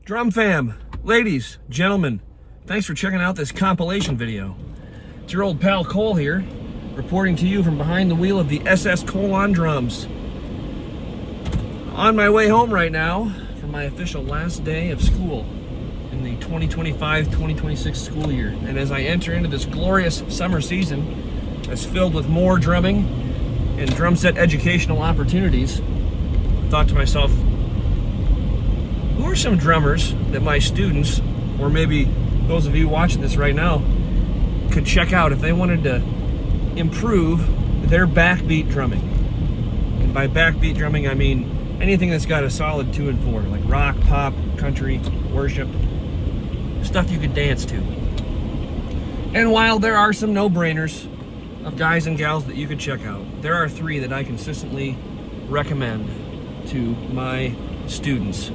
Drum fam, ladies, gentlemen, thanks for checking out this compilation video. It's your old pal Cole here, reporting to you from behind the wheel of the SS ColeOnDrums. On my way home right now for my official last day of school in the 2025-2026 school year. And as I enter into this glorious summer season that's filled with more drumming and drum set educational opportunities, I thought to myself, who are some drummers that my students, or maybe those of you watching this right now, could check out if they wanted to improve their backbeat drumming? And by backbeat drumming, I mean anything that's got a solid 2 and 4, like rock, pop, country, worship, stuff you could dance to. And while there are some no-brainers of guys and gals that you could check out, there are 3 that I consistently recommend to my students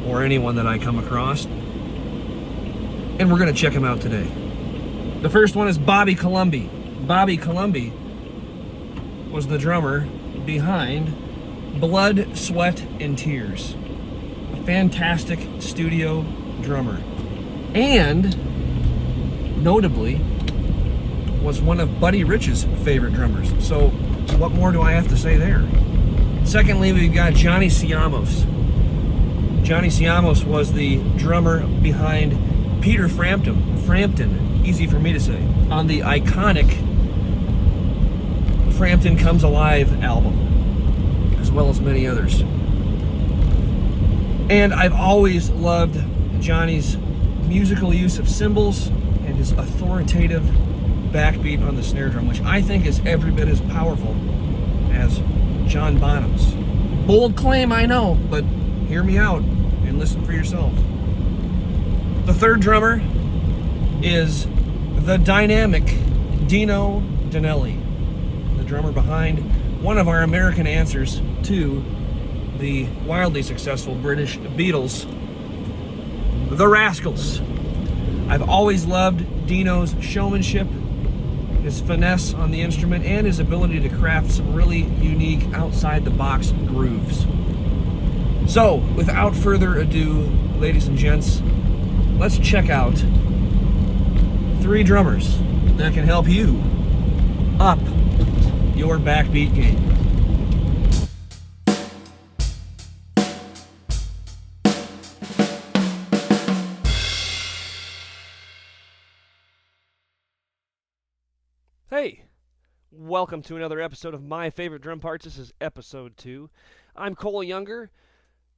or anyone that I come across, and we're going to check them out today. The first one is Bobby Columby. Bobby Columby was the drummer behind Blood, Sweat, and Tears. A fantastic studio drummer. And, notably, was one of Buddy Rich's favorite drummers. So, what more do I have to say there? Secondly, we've got Johnny Siomos. Johnny Siomos was the drummer behind Peter Frampton, easy for me to say, on the iconic Frampton Comes Alive album, as well as many others. And I've always loved Johnny's musical use of cymbals and his authoritative backbeat on the snare drum, which I think is every bit as powerful as John Bonham's. Bold claim, I know, but hear me out and listen for yourself. The third drummer is the dynamic Dino Danelli, the drummer behind one of our American answers to the wildly successful British Beatles, the Rascals. I've always loved Dino's showmanship, his finesse on the instrument, and his ability to craft some really unique outside-the-box grooves. So, without further ado, ladies and gents, let's check out 3 drummers that can help you up your backbeat game. Hey, welcome to another episode of My Favorite Drum Parts. This is episode 2. I'm Cole Younger,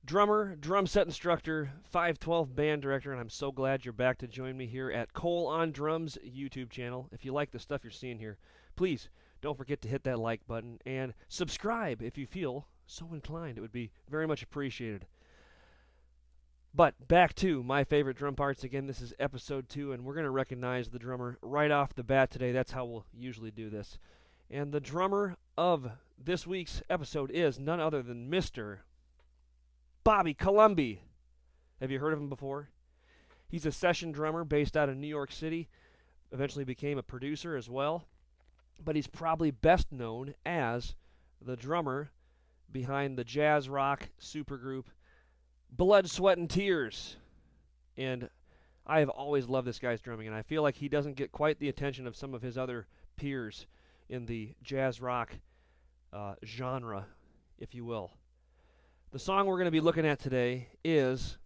drummer, drum set instructor, 512 band director, and I'm so glad you're back to join me here at ColeOnDrums YouTube channel. If you like the stuff you're seeing here, please don't forget to hit that like button and subscribe if you feel so inclined. It would be very much appreciated. But back to My Favorite Drum Parts. Again, this is episode 2, and we're going to recognize the drummer right off the bat today. That's how we'll usually do this. And the drummer of this week's episode is none other than Mr. Bobby Columby. Have you heard of him before? He's a session drummer based out of New York City. Eventually became a producer as well. But he's probably best known as the drummer behind the jazz rock supergroup Blood, Sweat, and Tears. And I have always loved this guy's drumming, and I feel like he doesn't get quite the attention of some of his other peers in the jazz rock genre, if you will. The song we're going to be looking at today is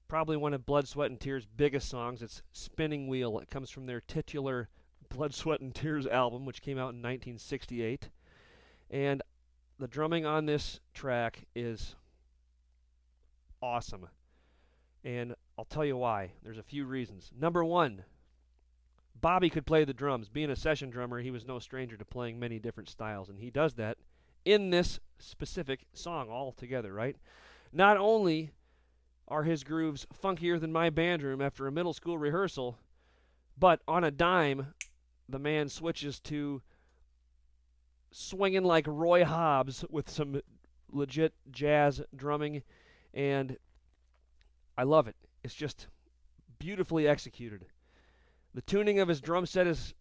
probably one of Blood, Sweat, and Tears' biggest songs. It's Spinning Wheel. It comes from their titular Blood, Sweat, and Tears album, which came out in 1968. And the drumming on this track is awesome. And I'll tell you why. There's a few reasons. Number 1, Bobby could play the drums. Being a session drummer, he was no stranger to playing many different styles, and he does that in this specific song altogether, right? Not only are his grooves funkier than my band room after a middle school rehearsal, but on a dime, the man switches to swinging like Roy Hobbs with some legit jazz drumming, and I love it. It's just beautifully executed. The tuning of his drum set is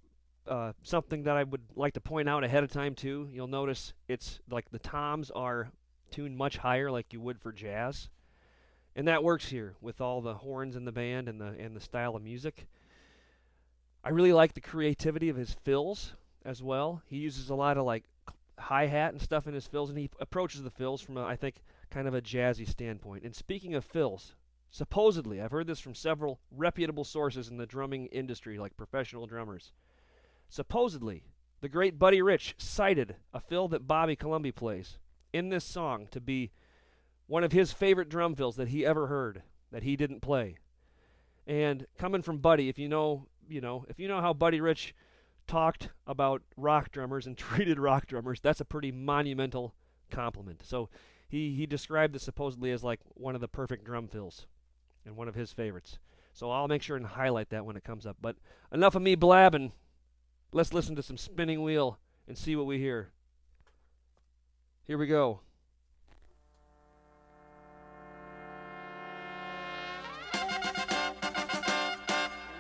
something that I would like to point out ahead of time too. You'll notice it's like the toms are tuned much higher like you would for jazz. And that works here with all the horns in the band and the style of music. I really like the creativity of his fills as well. He uses a lot of like hi-hat and stuff in his fills, and he approaches the fills from I think kind of a jazzy standpoint. And speaking of fills, supposedly, I've heard this from several reputable sources in the drumming industry, like professional drummers. Supposedly, the great Buddy Rich cited a fill that Bobby Columby plays in this song to be one of his favorite drum fills that he ever heard that he didn't play. And coming from Buddy, if you know how Buddy Rich talked about rock drummers and treated rock drummers, that's a pretty monumental compliment. So he described this supposedly as like one of the perfect drum fills and one of his favorites. So I'll make sure and highlight that when it comes up. But enough of me blabbing. Let's listen to some spinning wheel and see what we hear. Here we go.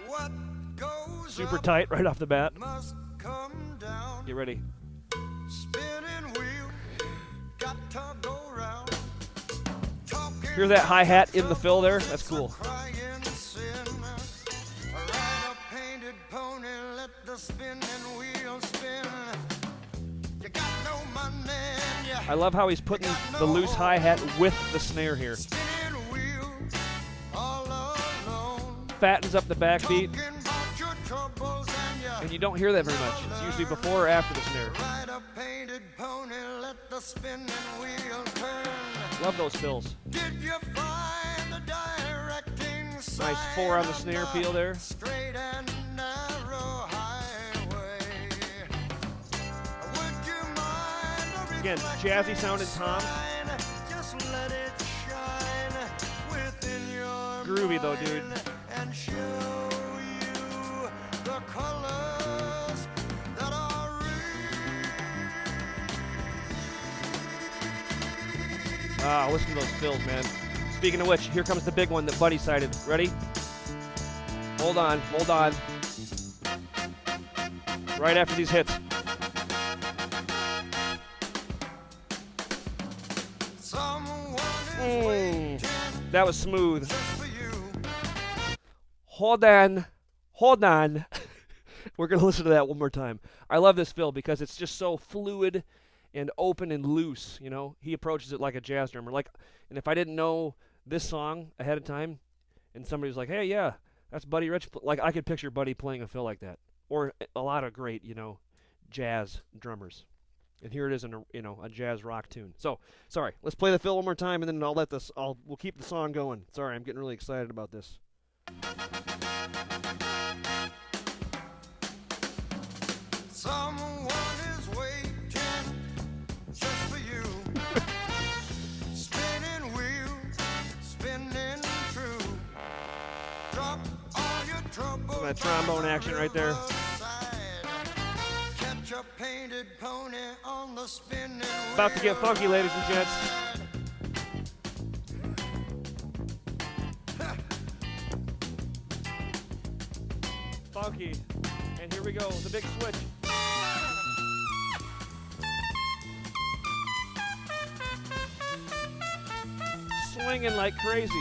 What goes Super tight right off the bat. must come down. Get ready. Spinning wheel, got to go round. Talking Hear that hi-hat in the fill there? That's cool. crying sin. Ride a painted pony, let the spinning wheel spin. You got no money, I love how he's putting the loose hi-hat with the snare here. spinning wheel, all alone. Fattens up the backbeat, Talking about your troubles and you don't hear that very much. It's usually before or after the snare. ride a painted pony, let the spinning wheel turn. Love those fills. Did you find the directing sign? Nice 4 on the snare feel there. Straight and narrow highway. Would you mind a Again, reflecting jazzy sounding tom. sign? Just let it shine within your Groovy though, dude. mind and show you the colors that are Ah, listen to those fills, man. Speaking of which, here comes the big one that Buddy cited. Ready? Hold on, hold on. Right after these hits. someone is waiting That was smooth. just for you. Hold on. Hold on. We're going to listen to that one more time. I love this fill because it's just so fluid and open and loose, you know. He approaches it like a jazz drummer. And if I didn't know this song ahead of time and somebody was like, "Hey, yeah, that's Buddy Rich," like I could picture Buddy playing a fill like that. Or a lot of great, jazz drummers. And here it is in a jazz rock tune. So, sorry. Let's play the fill one more time and then we'll keep the song going. Sorry, I'm getting really excited about this. Someone is waiting just for you. Spinning wheel, spinning true. Drop all your troubles. Some of that trombone action right there. Catch a painted pony on the spinning wheel. About to get funky, ladies and gents. Funky. And here we go, the big switch. Swinging like crazy.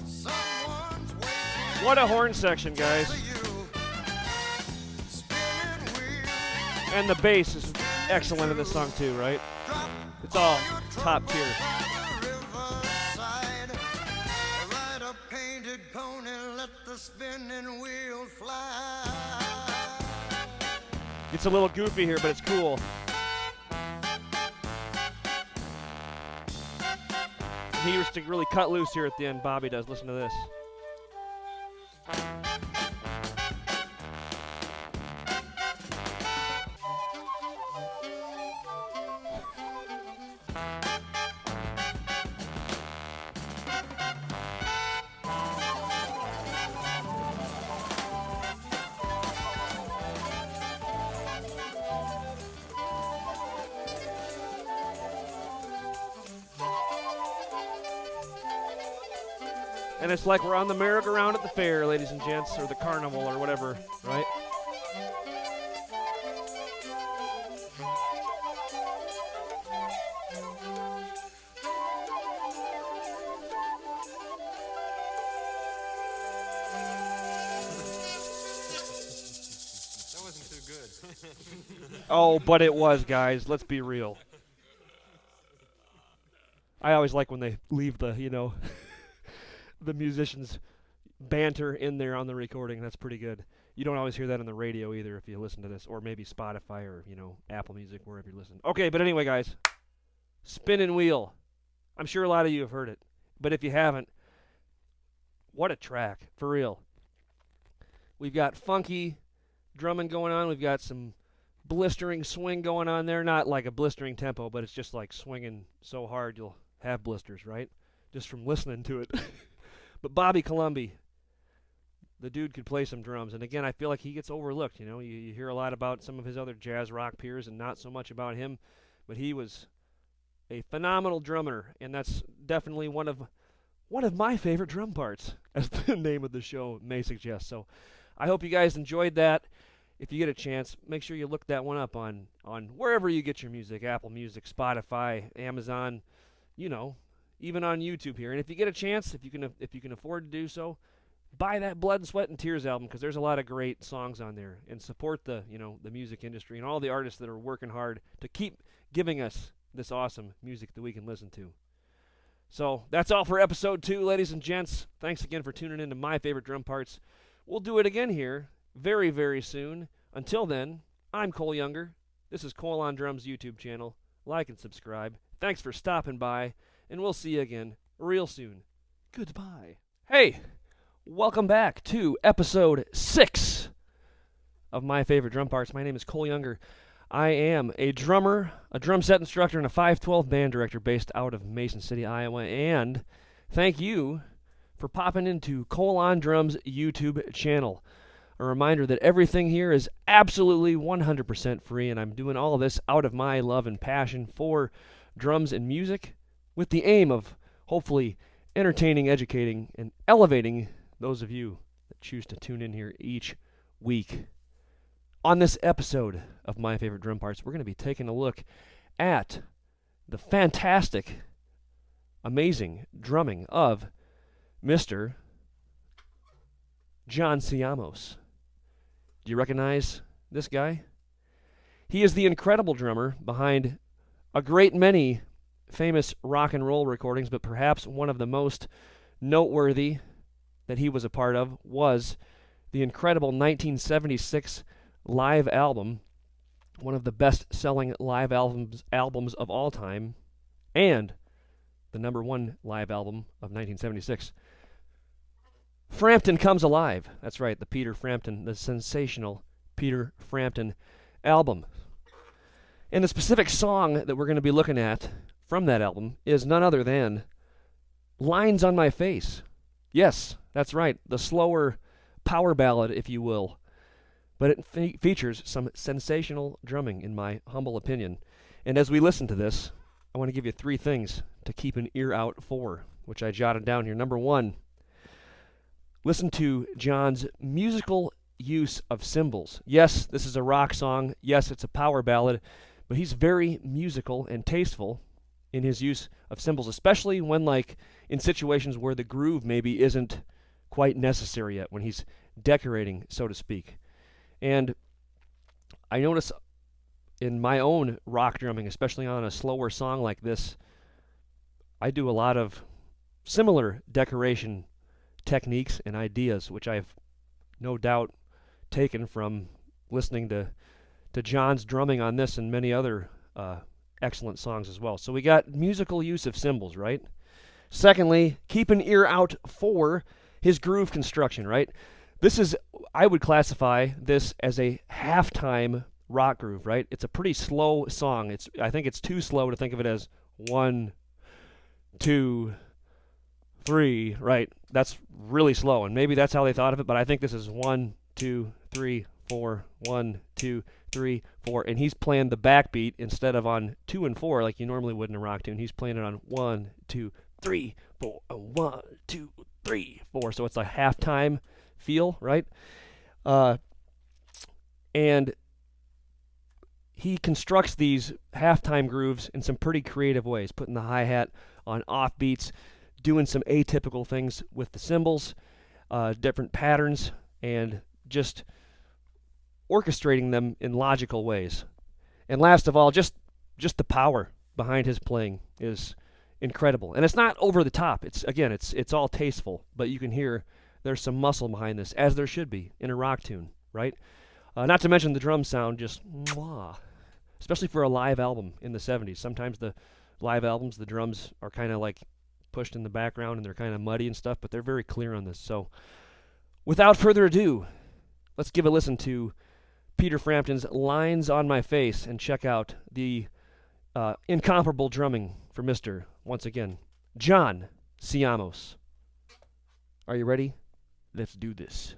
Someone's waiting What a horn section, guys. for you. Spinning wheel. And the bass is excellent in this song too, right? Drop It's all top tier. riverside. Ride a painted pony, let the spinning wheel fly. It's a little goofy here, but it's cool. He used to really cut loose here at the end. Bobby does. Listen to this. And it's like we're on the merry-go-round at the fair, ladies and gents, or the carnival or whatever, right? That wasn't too good. Oh, but it was, guys. Let's be real. I always like when they leave the, the musicians' banter in there on the recording. That's pretty good. You don't always hear that on the radio either if you listen to this, or maybe Spotify or, Apple Music, wherever you listen. Okay, but anyway, guys, Spinning Wheel. I'm sure a lot of you have heard it, but if you haven't, what a track, for real. We've got funky drumming going on. We've got some blistering swing going on there. Not like a blistering tempo, but it's just like swinging so hard you'll have blisters, right? Just from listening to it. But Bobby Columby, the dude could play some drums. And again, I feel like he gets overlooked. You hear a lot about some of his other jazz rock peers and not so much about him. But he was a phenomenal drummer, and that's definitely one of my favorite drum parts, as the name of the show may suggest. So I hope you guys enjoyed that. If you get a chance, make sure you look that one up on wherever you get your music, Apple Music, Spotify, Amazon, even on YouTube here. And if you get a chance, if you can afford to do so, buy that Blood, Sweat, and Tears album, because there's a lot of great songs on there. And support the music industry and all the artists that are working hard to keep giving us this awesome music that we can listen to. So that's all for episode 2, ladies and gents. Thanks again for tuning in to My Favorite Drum Parts. We'll do it again here very, very soon. Until then, I'm Cole Younger. This is ColeOnDrums YouTube channel. Like and subscribe. Thanks for stopping by, and we'll see you again real soon. Goodbye. Hey, welcome back to episode 6 of My Favorite Drum Parts. My name is Cole Younger. I am a drummer, a drum set instructor, and a 512 band director based out of Mason City, Iowa. And thank you for popping into ColeOnDrums YouTube channel. A reminder that everything here is absolutely 100% free, and I'm doing all of this out of my love and passion for drums and music, with the aim of hopefully entertaining, educating, and elevating those of you that choose to tune in here each week. On this episode of My Favorite Drum Parts, we're going to be taking a look at the fantastic, amazing drumming of Mr. John Siomos. Do you recognize this guy? He is the incredible drummer behind a great many famous rock and roll recordings, but perhaps one of the most noteworthy that he was a part of was the incredible 1976 live album, one of the best-selling live albums of all time, and the number 1 live album of 1976. Frampton Comes Alive. That's right, the sensational Peter Frampton album. And the specific song that we're going to be looking at from that album is none other than Lines on My Face. Yes, that's right, the slower power ballad, if you will. But it features some sensational drumming, in my humble opinion. And as we listen to this, I want to give you 3 things to keep an ear out for, which I jotted down here. Number 1, listen to John's musical use of cymbals. Yes, this is a rock song. Yes, it's a power ballad, but he's very musical and tasteful in his use of cymbals, especially when, like, in situations where the groove maybe isn't quite necessary yet, when he's decorating, so to speak. And I notice in my own rock drumming, especially on a slower song like this, I do a lot of similar decoration techniques and ideas, which I've no doubt taken from listening to John's drumming on this and many other excellent songs as well. So we got musical use of cymbals, right? Secondly, keep an ear out for his groove construction, right? This is, I would classify this as a halftime rock groove, right? It's a pretty slow song. I think it's too slow to think of it as 1, 2, 3, right? That's really slow, and maybe that's how they thought of it, but I think this is 1, 2, 3, 4, 1, 2, 3, 4, and he's playing the backbeat instead of on 2 and 4 like you normally would in a rock tune. He's playing it on 1, 2, 3, 4. 1, 2, 3, 4. So it's a halftime feel, right? And he constructs these halftime grooves in some pretty creative ways, putting the hi-hat on off beats, doing some atypical things with the cymbals, different patterns, and just orchestrating them in logical ways. And last of all, just the power behind his playing is incredible. And it's not over the top. It's all tasteful, but you can hear there's some muscle behind this, as there should be in a rock tune, right? Not to mention the drum sound, just mwah. Especially for a live album in the 70s. Sometimes the live albums, the drums are kind of like pushed in the background and they're kind of muddy and stuff, but they're very clear on this. So without further ado, let's give a listen to Peter Frampton's Lines on My Face and check out the incomparable drumming for Mr., once again, John Siomos. Are you ready? Let's do this.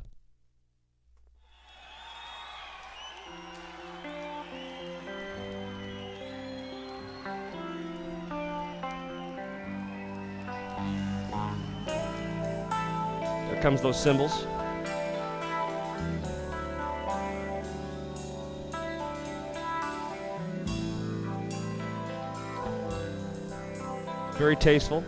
There comes those cymbals. Very tasteful.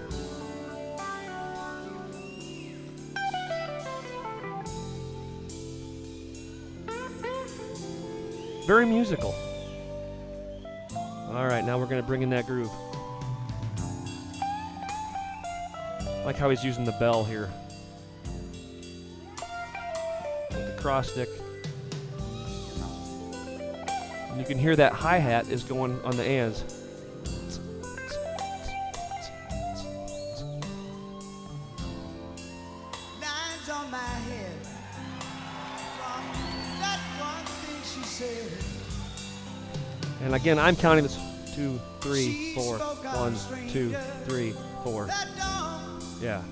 Very musical. All right, now we're going to bring in that groove. I like how he's using the bell here. With the cross stick. And you can hear that hi-hat is going on the ands. And again, I'm counting this 2, 3, 4. 1, 2, 3, 4. Yeah.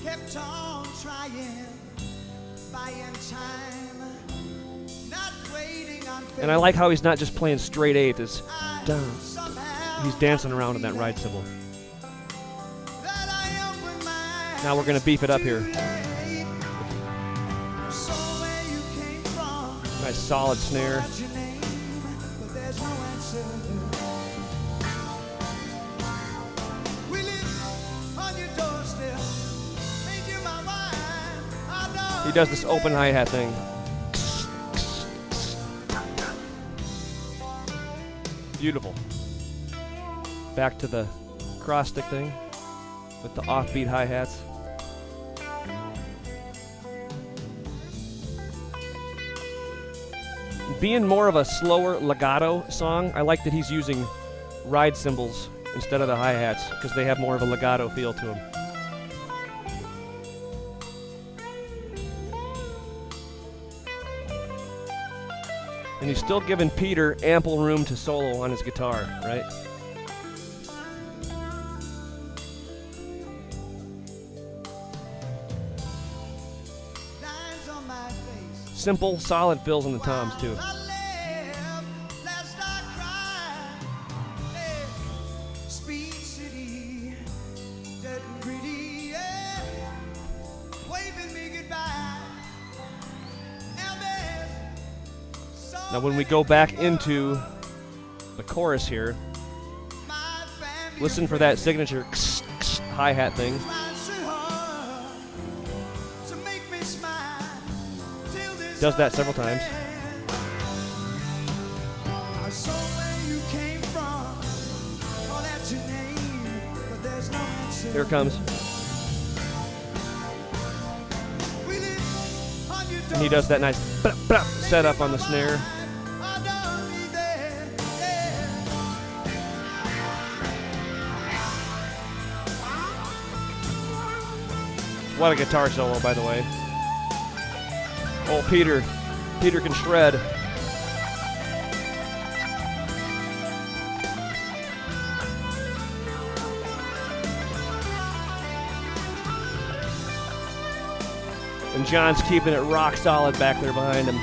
Kept on trying, buying time, not waiting on. And I like how he's not just playing straight eighth. It's down. He's dancing around in that ride cymbal. Now we're going to beef it up here. Nice solid snare. He does this open hi-hat thing. Beautiful. Back to the cross stick thing with the offbeat hi-hats. Being more of a slower legato song, I like that he's using ride cymbals instead of the hi-hats because they have more of a legato feel to them. And he's still giving Peter ample room to solo on his guitar, right? Simple, solid fills on the toms, too. Now when we go back into the chorus here, listen for that signature hi-hat thing. Does that several times. Here it comes. And he does that nice setup on the snare. What a guitar solo, by the way. Oh, Peter can shred. And John's keeping it rock solid back there behind him.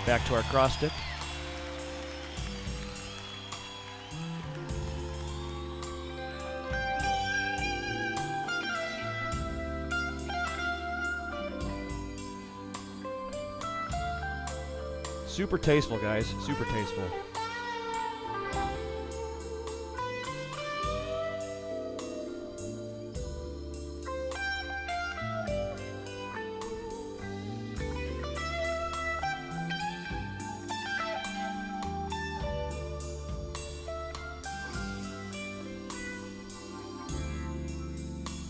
Back to our cross stick. Super tasteful, guys. Super tasteful.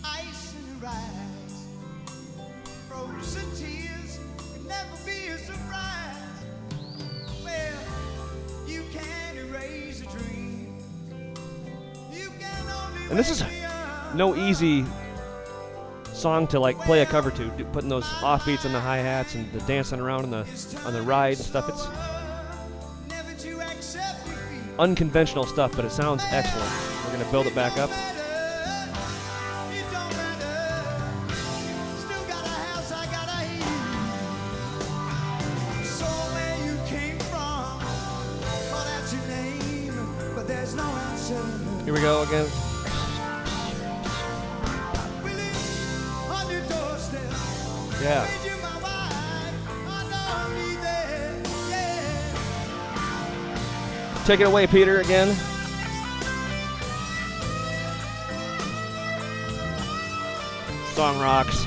Ice and rise, frozen tears can never be a surprise. Well, you can't erase a dream. You can only And this is no easy song to like play a cover to, putting those offbeats on the hi-hats and the dancing around on the ride and stuff. It's never to accept defeat. unconventional stuff, but it sounds excellent. We're going to build it back up. It don't matter. Still got a house, I got a heat. So where you came from, call out your name, but there's no answer. Here we go again. We live on your doorstep. Yeah. Made you my wife, I know I'll be there. Yeah. Take it away, Peter, again. Song rocks.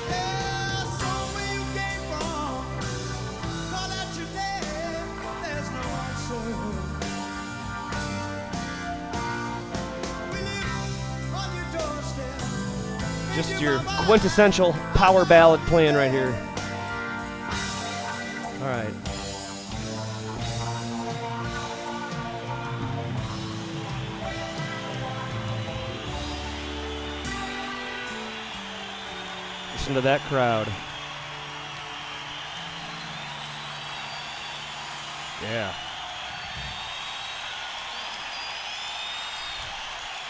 Yeah, so where you came from, call out your name, there's no answer. We live on your doorstep. Just your quintessential power ballad playing right here. All right. Listen to that crowd. Yeah.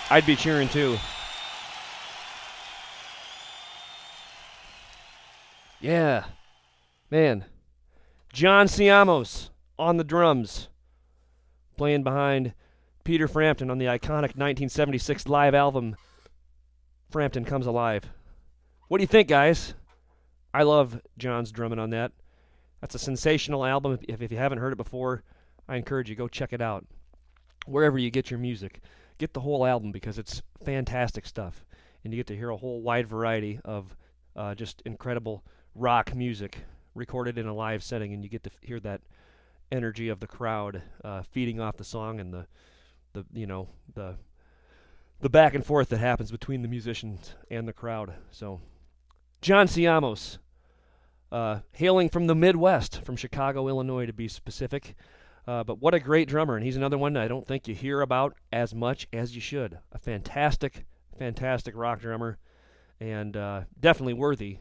I'd be cheering too. Yeah. Man. John Siomos on the drums. Playing behind Peter Frampton on the iconic 1976 live album, Frampton Comes Alive. What do you think, guys? I love John's drumming on that. That's a sensational album. If you haven't heard it before, I encourage you, go check it out. Wherever you get your music, get the whole album because it's fantastic stuff. And you get to hear a whole wide variety of just incredible rock music recorded in a live setting, and you get to hear that energy of the crowd feeding off the song and the back and forth that happens between the musicians and the crowd. So, John Siomos, hailing from the Midwest, from Chicago, Illinois to be specific. But what a great drummer, and he's another one that I don't think you hear about as much as you should. A fantastic, fantastic rock drummer, and definitely worthy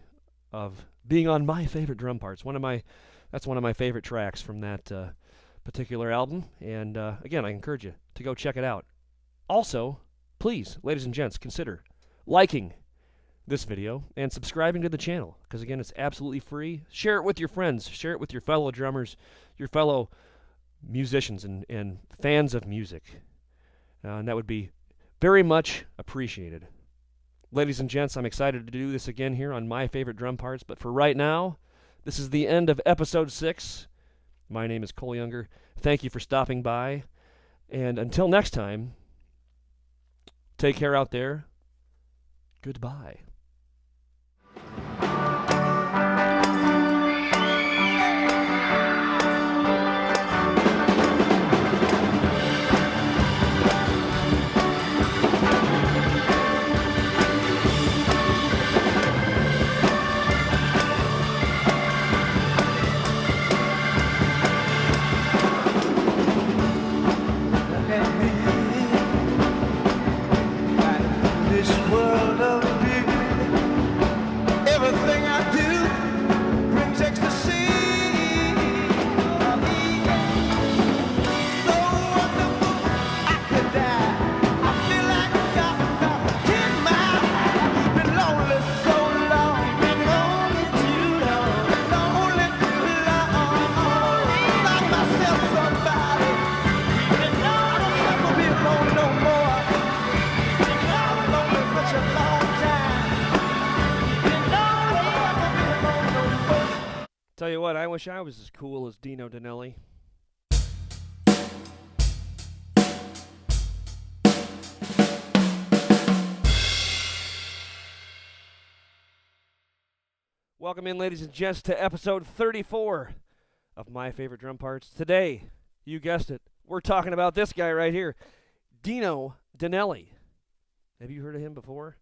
of being on my favorite drum parts. That's one of my favorite tracks from that particular album, and again, I encourage you to go check it out. Also, please, ladies and gents, consider liking this video and subscribing to the channel, because again, it's absolutely free. Share it with your friends, share it with your fellow drummers, your fellow musicians and fans of music, and that would be very much appreciated. Ladies and gents, I'm excited to do this again here on My Favorite Drum Parts, but for right now, this is the end of episode 6. My name is Cole Younger. Thank you for stopping by, and until next time, take care out there. Goodbye. This world of beauty Tell you what, I wish I was as cool as Dino Danelli. Welcome in, ladies and gents, to episode 34 of My Favorite Drum Parts. Today, you guessed it, we're talking about this guy right here, Dino Danelli. Have you heard of him before?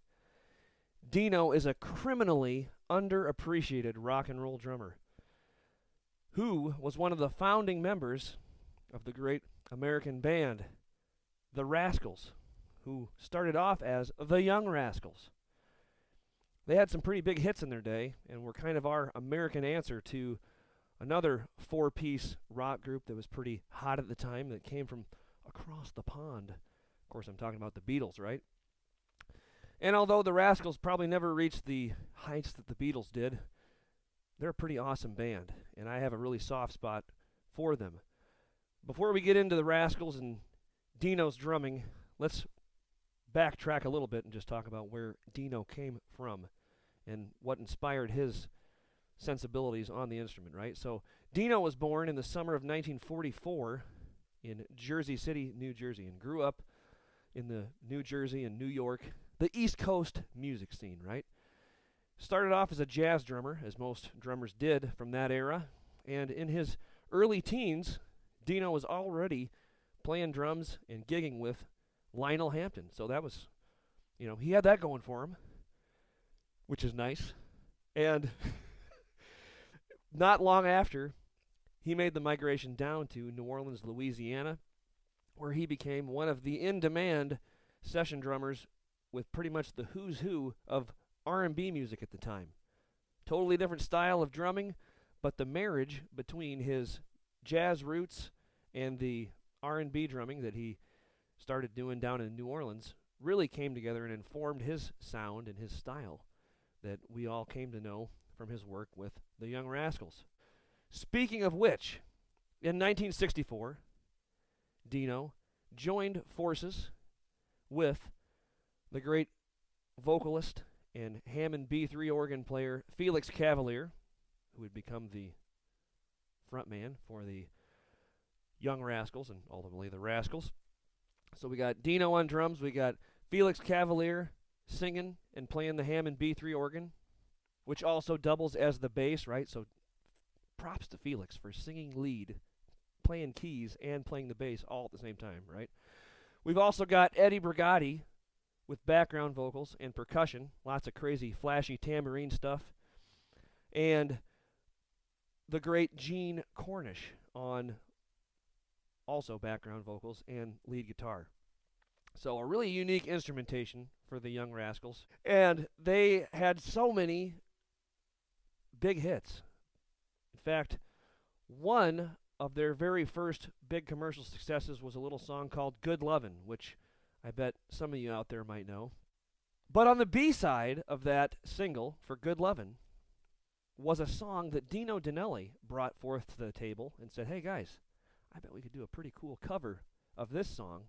Dino is a criminally underappreciated rock and roll drummer who was one of the founding members of the great American band, the Rascals, who started off as the Young Rascals. They had some pretty big hits in their day and were kind of our American answer to another four-piece rock group that was pretty hot at the time that came from across the pond. Of course, I'm talking about the Beatles, right? And although the Rascals probably never reached the heights that the Beatles did, they're a pretty awesome band, and I have a really soft spot for them. Before we get into the Rascals and Dino's drumming, let's backtrack a little bit and just talk about where Dino came from and what inspired his sensibilities on the instrument, right? So Dino was born in the summer of 1944 in Jersey City, New Jersey, and grew up in the New Jersey and New York, the East Coast music scene, right? Started off as a jazz drummer, as most drummers did from that era, and in his early teens, Dino was already playing drums and gigging with Lionel Hampton. So that was, he had that going for him, which is nice. And not long after, he made the migration down to New Orleans, Louisiana, where he became one of the in-demand session drummers with pretty much the who's who of R&B music at the time. Totally different style of drumming, but the marriage between his jazz roots and the R&B drumming that he started doing down in New Orleans really came together and informed his sound and his style that we all came to know from his work with the Young Rascals. Speaking of which, in 1964, Dino joined forces with the great vocalist and Hammond B3 organ player Felix Cavalier, who would become the frontman for the Young Rascals and ultimately the Rascals. So we got Dino on drums, we got Felix Cavalier singing and playing the Hammond B3 organ, which also doubles as the bass, right? So props to Felix for singing lead, playing keys, and playing the bass all at the same time, right? We've also got Eddie Brigatti with background vocals and percussion, lots of crazy, flashy tambourine stuff, and the great Gene Cornish on also background vocals and lead guitar. So a really unique instrumentation for the Young Rascals, and they had so many big hits. In fact, one of their very first big commercial successes was a little song called Good Lovin', which I bet some of you out there might know. But on the B-side of that single for Good Lovin' was a song that Dino Danelli brought forth to the table and said, hey guys, I bet we could do a pretty cool cover of this song.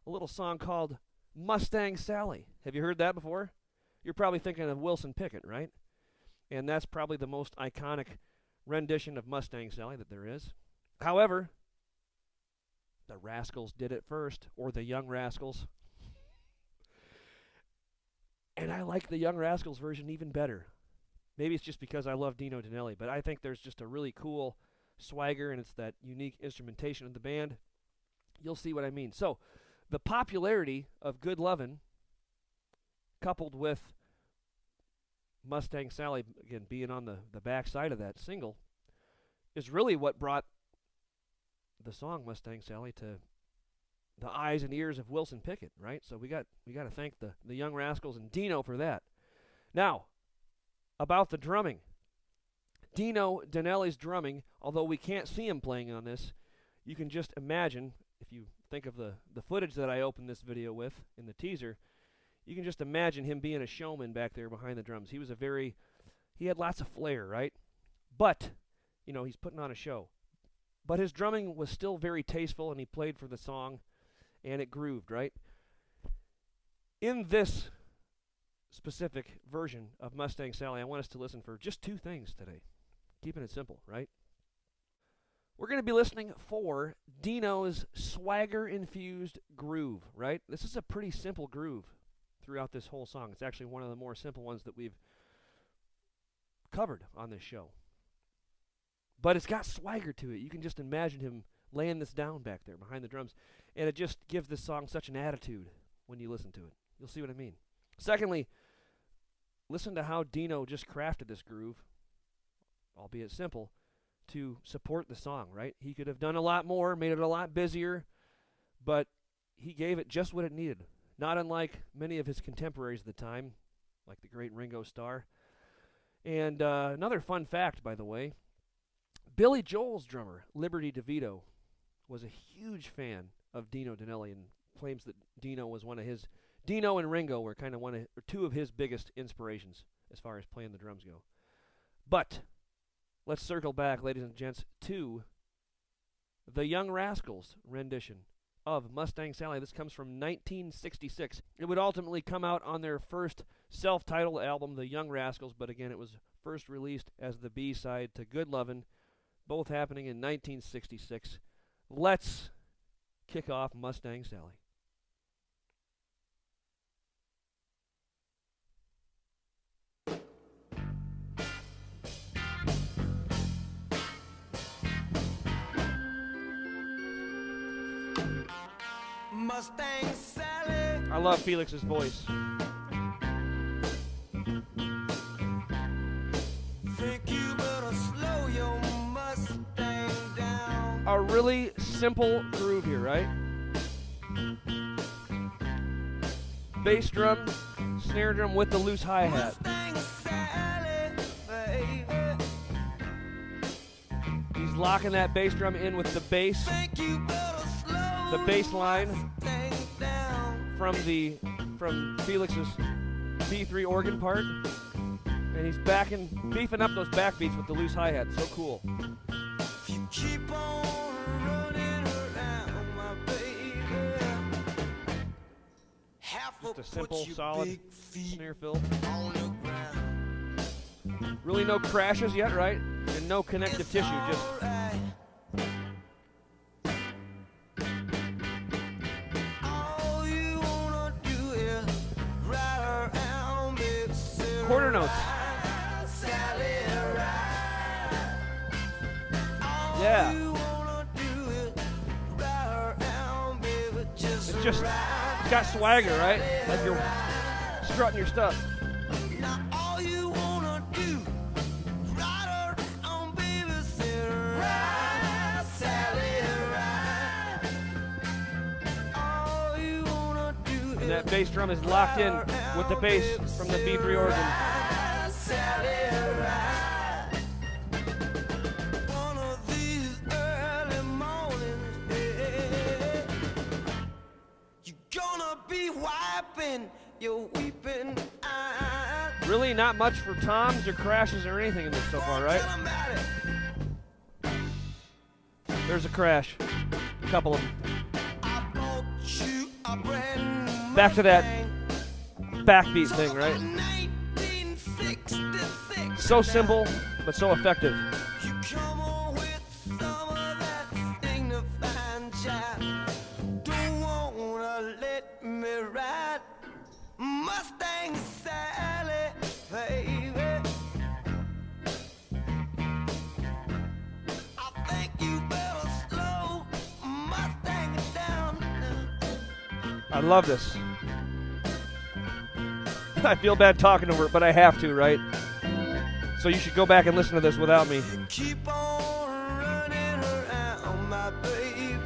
A little song called Mustang Sally. Have you heard that before? You're probably thinking of Wilson Pickett, right? And that's probably the most iconic rendition of Mustang Sally that there is. However, the Rascals did it first, or the Young Rascals. And I like the Young Rascals version even better. Maybe it's just because I love Dino Danelli, but I think there's just a really cool swagger, and it's that unique instrumentation of the band. You'll see what I mean. So, the popularity of Good Lovin', coupled with Mustang Sally, again, being on the back side of that single, is really what brought the song Mustang Sally to the eyes and ears of Wilson Pickett, right? So we got to thank the Young Rascals and Dino for that. Now, about the drumming. Dino Danelli's drumming, although we can't see him playing on this, you can just imagine, if you think of the footage that I opened this video with in the teaser, you can just imagine him being a showman back there behind the drums. He had lots of flair, right? But, he's putting on a show. But his drumming was still very tasteful, and he played for the song, and it grooved, right? In this specific version of Mustang Sally, I want us to listen for just two things today. Keeping it simple, right? We're going to be listening for Dino's swagger-infused groove, right? This is a pretty simple groove throughout this whole song. It's actually one of the more simple ones that we've covered on this show. But it's got swagger to it. You can just imagine him laying this down back there behind the drums. And it just gives this song such an attitude when you listen to it. You'll see what I mean. Secondly, listen to how Dino just crafted this groove, albeit simple, to support the song, right? He could have done a lot more, made it a lot busier, but he gave it just what it needed. Not unlike many of his contemporaries at the time, like the great Ringo Starr. And another fun fact, by the way, Billy Joel's drummer, Liberty DeVito, was a huge fan of Dino Danelli and claims that Dino and Ringo were kind of two of his biggest inspirations as far as playing the drums go. But let's circle back, ladies and gents, to the Young Rascals rendition of Mustang Sally. This comes from 1966. It would ultimately come out on their first self-titled album, The Young Rascals, but again, it was first released as the B-side to Good Lovin', both happening in 1966. Let's kick off Mustang Sally. Mustang Sally. I love Felix's voice. Think you better slow your Mustang down. A really simple groove here, right? Bass drum, snare drum with the loose hi-hat. Mustang Sally, baby. He's locking that bass drum in with the bass, Think you better slow the bass line Mustang down. from Felix's B3 organ part. And he's beefing up those backbeats with the loose hi-hat. So cool. If you keep on running around, my baby, half Just a put simple, your solid big feet snare fill. on the ground. Really no crashes yet, right? And no connective It's tissue, just alright. All you wanna do is ride around, baby, sit quarter notes. around, Sally, ride. All Yeah. you wanna do is ride around, baby, just It's just, ride. it's got swagger, right? Like you're strutting your stuff. Now all you wanna do, ride around, baby, sit ride, Sally, ride. All you wanna do And is that bass drum is locked in with the bass from the B3 organ. ride, Sally, ride. One of these early mornings, yeah, you're gonna be wiping your weeping eyes. Really not much for toms or crashes or anything in this so far, right? Tell 'em about it. There's a crash. A couple of them. I bought you a brand new Back to that Mustang. backbeat thing, right? 1966. So simple, but so effective. You come on with some of that signifying jive. Don't wanna let me ride Mustang Sally, baby. I think you better slow Mustang down now. I love this. I feel bad talking over it, but I have to, right? So you should go back and listen to this without me. You keep on running around, my baby.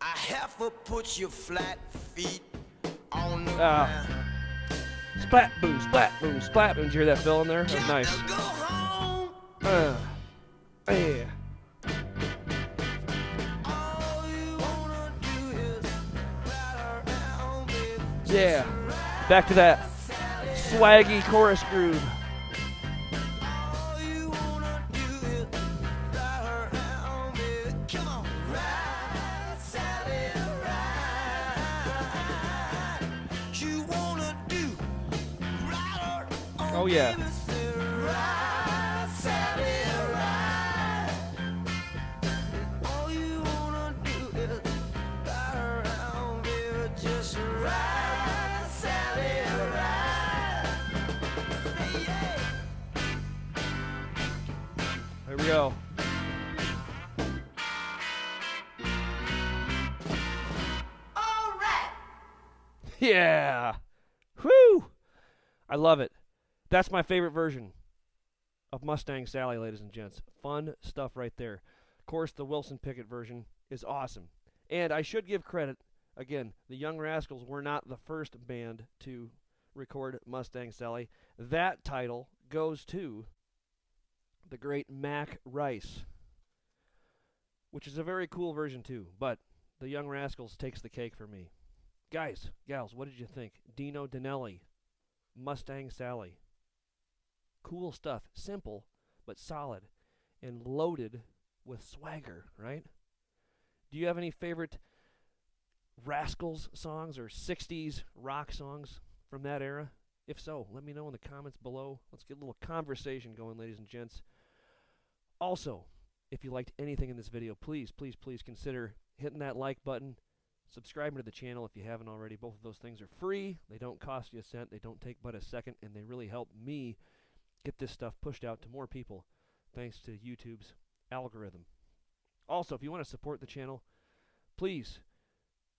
I have to put your flat feet on the ground. Splat, boom, splat, boom, splat, boom. Did you hear that fill in there? That was Got nice. to go home. Yeah. All you wanna do is ride around, baby. Yeah. Back to that swaggy chorus groove. All you wanna do is ride around, baby. Come on, ride, Sally, ride. You wanna do ride on, Oh, yeah. baby, say ride. go. All right. Yeah. Whew. I love it. That's my favorite version of Mustang Sally, ladies and gents. Fun stuff right there. Of course, the Wilson Pickett version is awesome. And I should give credit, again, the Young Rascals were not the first band to record Mustang Sally. That title goes to the great Mac Rice, which is a very cool version too, but the Young Rascals takes the cake for me. Guys, gals, what did you think? Dino Danelli, Mustang Sally. Cool stuff. Simple, but solid, and loaded with swagger, right? Do you have any favorite Rascals songs or 60s rock songs from that era? If so, let me know in the comments below. Let's get a little conversation going, ladies and gents. Also, if you liked anything in this video, please, please, please consider hitting that like button, subscribing to the channel if you haven't already. Both of those things are free. They don't cost you a cent. They don't take but a second, and they really help me get this stuff pushed out to more people thanks to YouTube's algorithm. Also, if you want to support the channel, please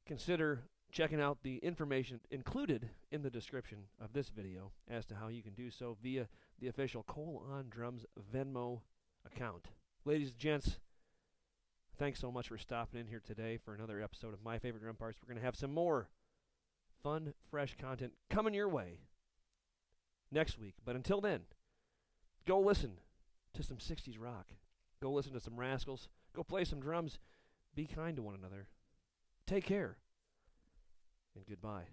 consider checking out the information included in the description of this video as to how you can do so via the official ColeOnDrums Venmo account. Ladies and gents, thanks so much for stopping in here today for another episode of My Favorite Drum Parts. We're going to have some more fun, fresh content coming your way next week. But until then, go listen to some 60s rock. Go listen to some Rascals. Go play some drums. Be kind to one another. Take care. And goodbye.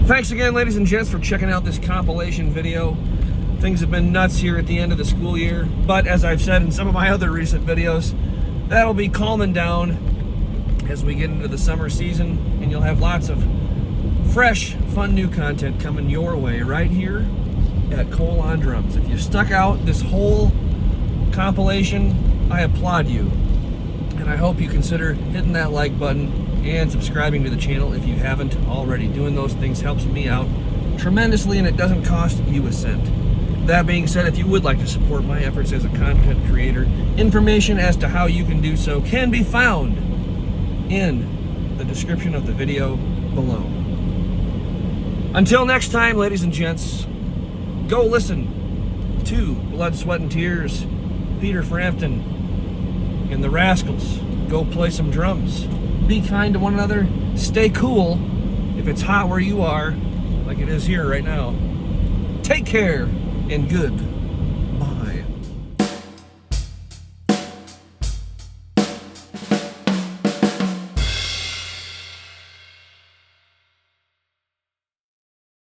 Thanks again, ladies and gents, for checking out this compilation video. Things have been nuts here at the end of the school year, but as I've said in some of my other recent videos, that'll be calming down as we get into the summer season, and you'll have lots of fresh, fun new content coming your way right here at ColeOnDrums. If you stuck out this whole compilation, I applaud you, and I hope you consider hitting that like button and subscribing to the channel if you haven't already. Doing those things helps me out tremendously, and it doesn't cost you a cent. That being said, if you would like to support my efforts as a content creator, information as to how you can do so can be found in the description of the video below. Until next time, ladies and gents, go listen to Blood, Sweat, and Tears, Peter Frampton, and the Rascals. Go play some drums. Be kind to one another. Stay cool if it's hot where you are, like it is here right now. Take care and good.